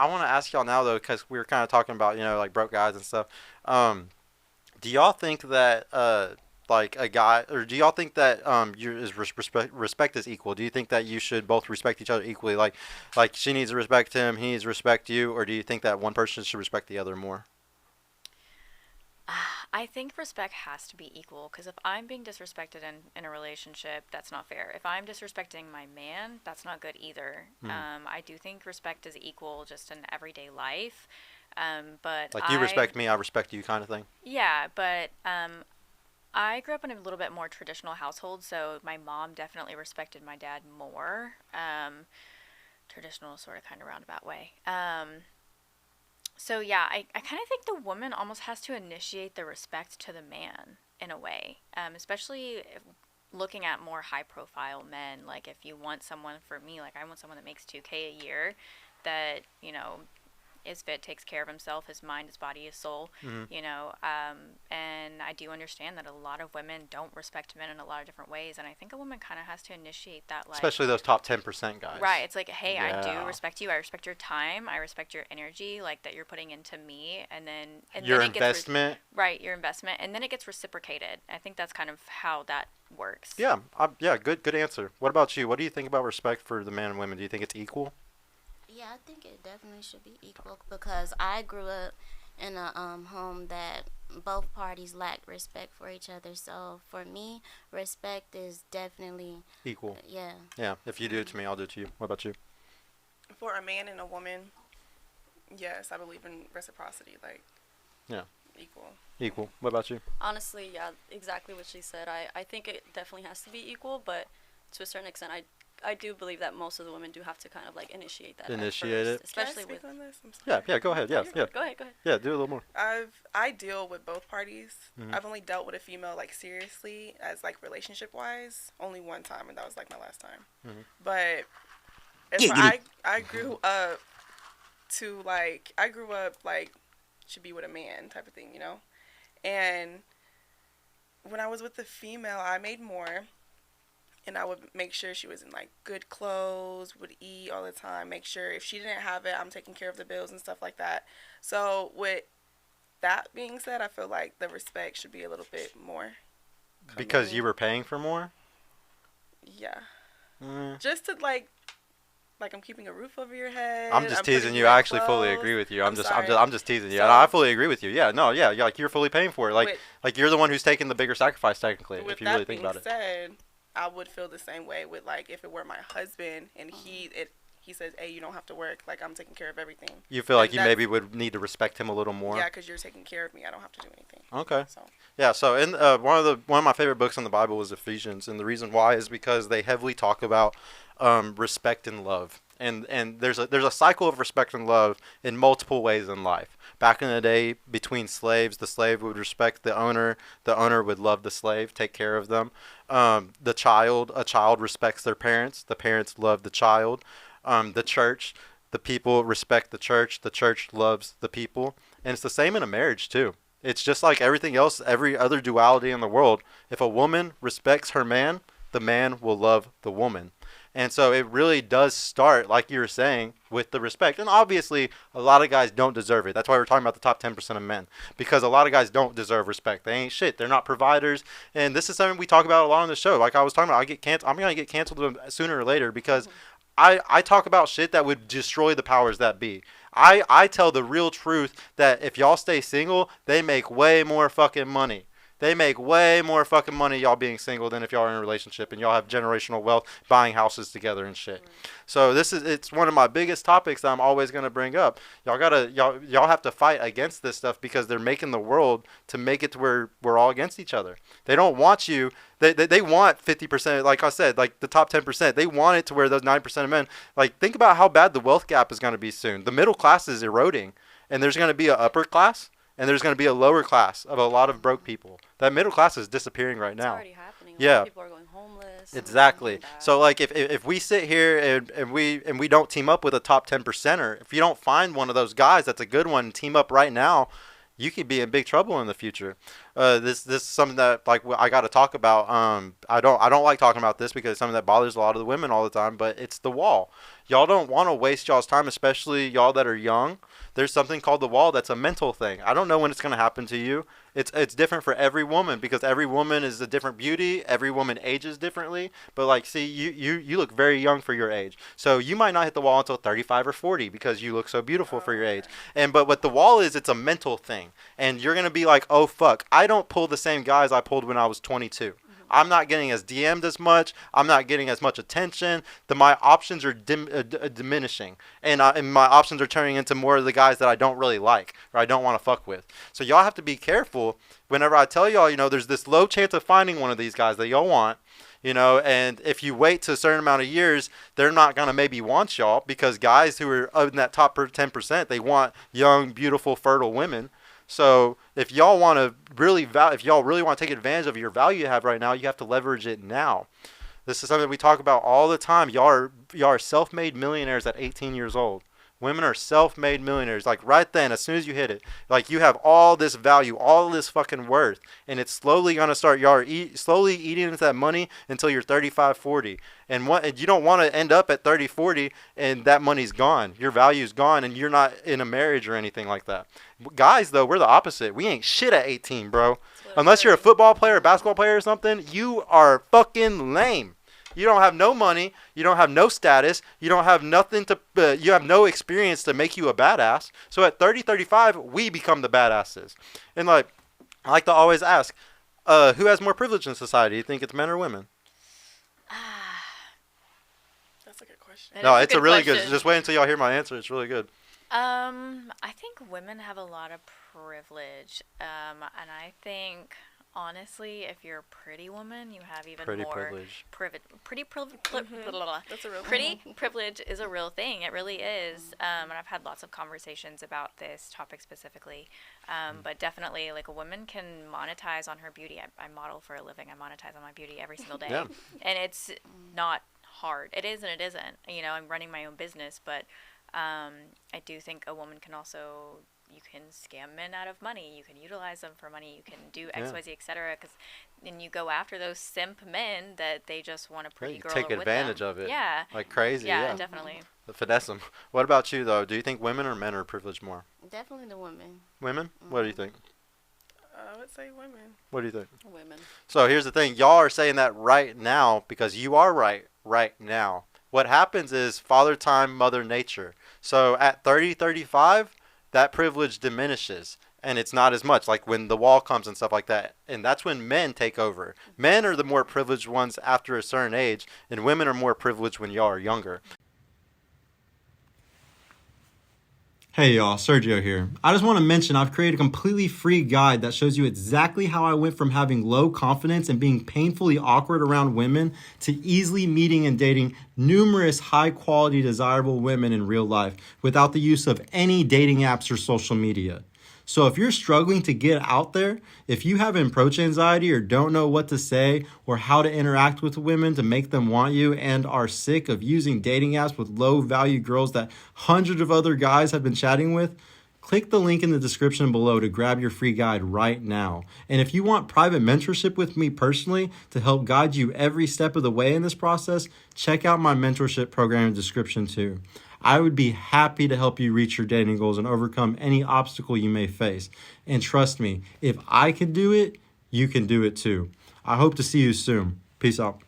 I want to ask y'all now though, because we were kind of talking about like broke guys and stuff. Do y'all think that like a guy, or do y'all think that respect is equal? Do you think that you should both respect each other equally? Like she needs to respect him, he needs to respect you, or do you think that one person should respect the other more? I think respect has to be equal because if I'm being disrespected in a relationship, that's not fair. If I'm disrespecting my man, that's not good either. Hmm. I do think respect is equal just in everyday life. But Like you respect me, I respect you, kind of thing. yeah, but I grew up in a little bit more traditional household, so my mom definitely respected my dad more. Traditional, sort of, kind of roundabout way. So yeah, I kind of think the woman almost has to initiate the respect to the man in a way, especially if looking at more high profile men. Like if you want someone, for me, like I want someone that makes 2K a year, that is fit, takes care of himself, his mind, his body, his soul, Hmm. and I do understand that a lot of women don't respect men in a lot of different ways, and I think a woman kind of has to initiate that, like, Especially those top 10% guys. right, it's like, hey, I do Yeah. respect you, I respect your time, I respect your energy, like, that you're putting into me, and Your then it gets, investment. right, your investment, and then it gets reciprocated. I think that's kind of how that works. Yeah, yeah, good answer. What about you? What do you think about respect for the man and women? Do you think it's equal? Yeah, I think it definitely should be equal because I grew up in a home that both parties lacked respect for each other. So for me, respect is definitely Equal. yeah. Yeah, if you do it to me, I'll do it to you. What about you? For a man and a woman, yes, I believe in reciprocity, like Yeah, equal. equal. What about you? Honestly, yeah, exactly what she said. I think it definitely has to be equal, but to a certain extent, I do believe that most of the women do have to kind of like initiate that Initiate at it. first, Can I especially speak with. on this? I'm Yeah, sorry. yeah, go ahead. No, Yeah, you're yeah. good. Go ahead, go ahead. Yeah, do a little more. I deal with both parties. Mhm. I've only dealt with a female like seriously as like relationship wise only one time, and that was like my last time. Mhm. But as Yeah, for, get it. I grew up to like I grew up like should be with a man type of thing, you know. And when I was with the female, I made more, and I would make sure she was in like good clothes, would eat all the time, make sure if she didn't have it, I'm taking care of the bills and stuff like that. So with that being said, I feel like the respect should be a little bit more Because you coming. were paying for more? Yeah, Mm. just to like I'm keeping a roof over your I'm head. just I'm putting teasing you you. I in actually fully clothes. agree with you. I'm sorry. I'm just teasing you. And I So fully agree with you. Yeah, no, yeah, like you're fully paying for it. with Like you're the one who's taking the bigger sacrifice technically, if with you really that think being about it. said, I would feel the same way with like if it were my husband and he says, "Hey, you don't have to work. Like I'm taking care of everything." You feel like And you that's maybe would need to respect him a little more. yeah, because you're taking care of me. I don't have to do anything. Okay. So Yeah, so in one of my favorite books in the Bible is Ephesians, and the reason why is because they heavily talk about respect and love, and there's a cycle of respect and love in multiple ways in life. Back in the day, between slaves, the slave would respect the owner would love the slave, take care of them. A child respects their parents, the parents love the child. The church, the people respect the church loves the people, and it's the same in a marriage too. It's just like everything else, every other duality in the world. If a woman respects her man, the man will love the woman. And so it really does start, like you were saying, with the respect. And obviously, a lot of guys don't deserve it. That's why we're talking about the top 10% of men. Because a lot of guys don't deserve respect. They ain't shit. They're not providers. And this is something we talk about a lot on the show. Like I was talking about, I'm going to get canceled sooner or later because I talk about shit that would destroy the powers that be. I tell the real truth that if y'all stay single, they make way more fucking money. They make way more fucking money y'all being single than if y'all are in a relationship and y'all have generational wealth buying houses together and shit. So it's one of my biggest topics that I'm always gonna bring up. Y'all have to fight against this stuff because they're making the world to make it to where we're all against each other. They don't want you. They want 50%. Like I said, like the top 10%. They want it to where those 9% of men. Like think about how bad the wealth gap is gonna be soon. The middle class is eroding, and there's gonna be an upper class and there's going to be a lower class of a lot of broke people. That middle class is disappearing right It's now. already happening. A lot Yeah, of people are going homeless. exactly. And that. So like if we sit here and we don't team up with a top 10 percenter, if you don't find one of those guys that's a good one and team up right now, you could be in big trouble in the future. this is something that like I got to talk about. I don't like talking about this because it's something that bothers a lot of the women all the time. But it's the wall. Y'all don't want to waste y'all's time, especially y'all that are young. There's something called the wall that's a mental thing. I don't know when it's gonna happen to you. It's different for every woman because every woman is a different beauty. Every woman ages differently. But like, see, you look very young for your age. So you might not hit the wall until 35 or 40 because you look so beautiful for your age. But what the wall is, it's a mental thing. And you're gonna be like, oh fuck, I don't pull the same guys I pulled when I was 22. I'm not getting as DM'd as much. I'm not getting as much attention. My options are diminishing, and my options are turning into more of the guys that I don't really like or I don't want to fuck with. So y'all have to be careful whenever I tell y'all, there's this low chance of finding one of these guys that y'all want. And if you wait to a certain amount of years, they're not going to maybe want y'all because guys who are in that top 10%, they want young, beautiful, fertile women. So if y'all want to if y'all really want to take advantage of your value you have right now, you have to leverage it now. This is something we talk about all the time. Y'all are self-made millionaires at 18 years old. Women are self-made millionaires. Like right then, as soon as you hit it, like you have all this value, all this fucking worth, and it's slowly gonna start. Y'all are slowly eating into that money until you're 35, 40, and you don't want to end up at 30, 40, and that money's gone. Your value's gone, and you're not in a marriage or anything like that. Guys, though, we're the opposite. We ain't shit at 18, bro. Unless you're a football player, a basketball player, or something, you are fucking lame. You don't have no money. You don't have no status. You don't have nothing to. You have no experience to make you a badass. So at 30, 35, we become the badasses. And like, I like to always ask, who has more privilege in society? You think it's men or women? That's a good question. No, it's a really good. Just wait until y'all hear my answer. It's really good. I think women have a lot of privilege, and I think honestly, if you're a pretty woman, you have even more privilege. Pretty privilege. That's a real Pretty privilege is a real thing. It really is. And I've had lots of conversations about this topic specifically. But definitely, like a woman can monetize on her beauty. I model for a living. I monetize on my beauty every single day, Yeah. and it's not hard. It is and it isn't. I'm running my own business, but I do think a woman can also. You can scam men out of money. You can utilize them for money. You can do X, Y, Z, etc. Because then you go after those simp men that they just want a pretty girl take with advantage them. of it. Yeah. Like crazy. Yeah, definitely. Finesse them. What about you, though? Do you think women or men are privileged more? Definitely the women. Women? What do you think? I would say women. What do you think? Women. So here's the thing. Y'all are saying that right now because you are right now. What happens is father time, mother nature. So at 30, 35, that privilege diminishes and it's not as much like when the wall comes and stuff like that. And that's when men take over. Men are the more privileged ones after a certain age, and women are more privileged when y'all are younger. Hey y'all, Sergio here. I just want to mention I've created a completely free guide that shows you exactly how I went from having low confidence and being painfully awkward around women to easily meeting and dating numerous high quality desirable women in real life without the use of any dating apps or social media. So if you're struggling to get out there, if you have approach anxiety or don't know what to say or how to interact with women to make them want you and are sick of using dating apps with low value girls that hundreds of other guys have been chatting with, click the link in the description below to grab your free guide right now. And if you want private mentorship with me personally to help guide you every step of the way in this process, check out my mentorship program in the description too. I would be happy to help you reach your dating goals and overcome any obstacle you may face. And trust me, if I can do it, you can do it too. I hope to see you soon. Peace out.